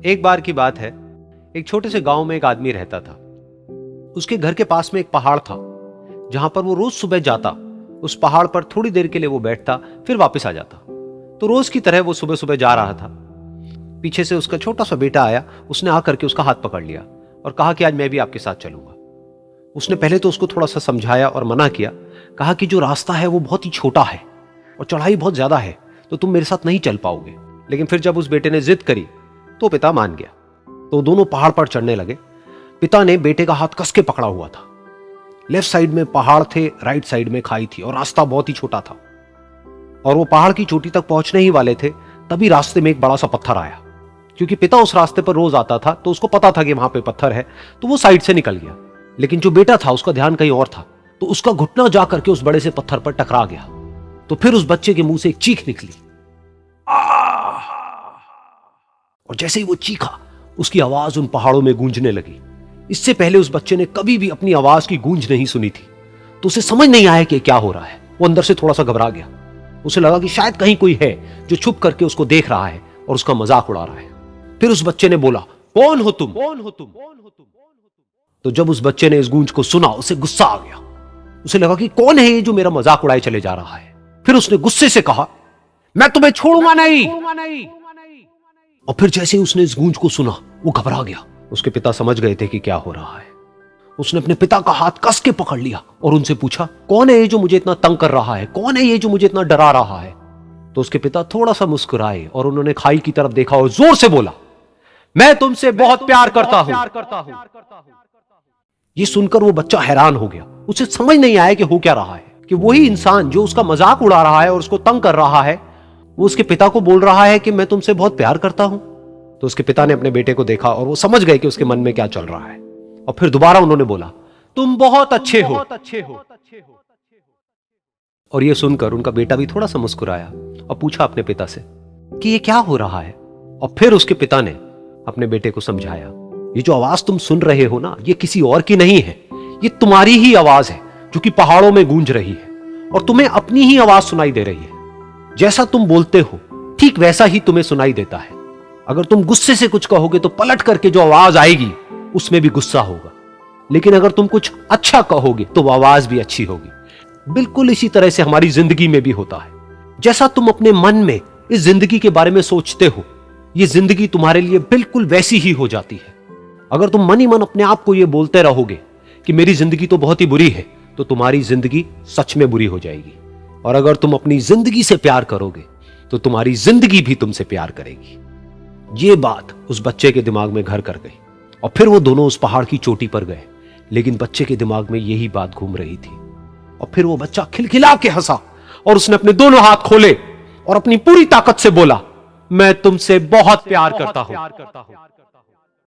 एक बार की बात है, एक छोटे से गांव में एक आदमी रहता था। उसके घर के पास में एक पहाड़ था, जहां पर वो रोज सुबह जाता। उस पहाड़ पर थोड़ी देर के लिए वो बैठता, फिर वापस आ जाता। तो रोज की तरह वो सुबह सुबह जा रहा था। पीछे से उसका छोटा सा बेटा आया। उसने आकर के उसका हाथ पकड़ लिया और कहा कि आज मैं भी आपके साथ चलूंगा। उसने पहले तो उसको थोड़ा सा समझाया और मना किया। कहा कि जो रास्ता है वो बहुत ही छोटा है और चढ़ाई बहुत ज्यादा है, तो तुम मेरे साथ नहीं चल पाओगे। लेकिन फिर जब उस बेटे ने जिद करी तो पिता मान गया। तो दोनों पहाड़ पर चढ़ने लगे। पिता ने बेटे का हाथ कस के पकड़ा हुआ था। लेफ्ट साइड में पहाड़ थे, राइट साइड में खाई थी और रास्ता बहुत ही छोटा था। और वो पहाड़ की चोटी तक पहुंचने ही वाले थे, तभी रास्ते में एक बड़ा सा पत्थर आया। क्योंकि पिता उस रास्ते पर रोज आता था, तो उसको पता था कि वहां पे पत्थर है, तो वो साइड से निकल गया। लेकिन जो बेटा था उसका ध्यान कहीं और था, तो उसका घुटना जा करके उस बड़े से पत्थर पर टकरा गया। तो फिर उस बच्चे के मुंह से एक चीख निकली, और जैसे ही वो चीखा, उसकी आवाज उन पहाड़ों में गूंजने लगी। इससे पहले उस बच्चे ने कभी भी अपनी आवाज की गूंज नहीं सुनी थी, तो उसे समझ नहीं आया कि क्या हो रहा है। वो अंदर से थोड़ा सा घबरा गया। उसे लगा कि शायद कहीं कोई है जो छुप करके उसको देख रहा है और उसका मजाक उड़ा रहा है। फिर उस बच्चे ने बोला, कौन हो तुम? कौन हो तुम? तो जब उस बच्चे ने इस गूंज को सुना, उसे गुस्सा आ गया। उसे लगा कि कौन है ये जो मेरा मजाक उड़ाए चले जा रहा है। फिर उसने गुस्से से कहा, मैं तुम्हें छोड़ूंगा नहीं। और फिर जैसे ही उसने इस गूंज को सुना, वो घबरा गया। उसके पिता समझ गए थे कि क्या हो रहा है। उसने अपने पिता का हाथ कस के पकड़ लिया और उनसे पूछा, कौन है ये जो मुझे इतना तंग कर रहा है? कौन है ये जो मुझे इतना डरा रहा है? तो उसके पिता थोड़ा सा मुस्कुराए और उन्होंने खाई की तरफ देखा और जोर से बोला, मैं तुमसे बहुत प्यार करता हूं। ये सुनकर वो बच्चा हैरान हो गया। उसे समझ नहीं आया कि हो क्या रहा है, कि वही इंसान जो उसका मजाक उड़ा रहा है और उसको तंग कर रहा है, वो उसके पिता को बोल रहा है कि मैं तुमसे बहुत प्यार करता हूं। तो उसके पिता ने अपने बेटे को देखा और वो समझ गए कि उसके मन में क्या चल रहा है। और फिर दोबारा उन्होंने बोला, तुम बहुत अच्छे हो। और ये सुनकर उनका बेटा भी थोड़ा सा मुस्कुराया और पूछा अपने पिता से कि ये क्या हो रहा है। और फिर उसके पिता ने अपने बेटे को समझाया, ये जो आवाज तुम सुन रहे हो ना, ये किसी और की नहीं है, ये तुम्हारी ही आवाज है जो कि पहाड़ों में गूंज रही है और तुम्हें अपनी ही आवाज सुनाई दे रही है। जैसा तुम बोलते हो ठीक वैसा ही तुम्हें सुनाई देता है। अगर तुम गुस्से से कुछ कहोगे तो पलट करके जो आवाज आएगी उसमें भी गुस्सा होगा, लेकिन अगर तुम कुछ अच्छा कहोगे तो वो आवाज भी अच्छी होगी। बिल्कुल इसी तरह से हमारी जिंदगी में भी होता है। जैसा तुम अपने मन में इस जिंदगी के बारे में सोचते हो, ये जिंदगी तुम्हारे लिए बिल्कुल वैसी ही हो जाती है। अगर तुम मन ही मन अपने आप को ये बोलते रहोगे कि मेरी जिंदगी तो बहुत ही बुरी है, तो तुम्हारी जिंदगी सच में बुरी हो जाएगी। और अगर तुम अपनी जिंदगी से प्यार करोगे तो तुम्हारी जिंदगी भी तुमसे प्यार करेगी। ये बात उस बच्चे के दिमाग में घर कर गई और फिर वो दोनों उस पहाड़ की चोटी पर गए। लेकिन बच्चे के दिमाग में यही बात घूम रही थी। और फिर वो बच्चा खिलखिला के हंसा और उसने अपने दोनों हाथ खोले और अपनी पूरी ताकत से बोला, मैं तुमसे बहुत प्यार करता हूं।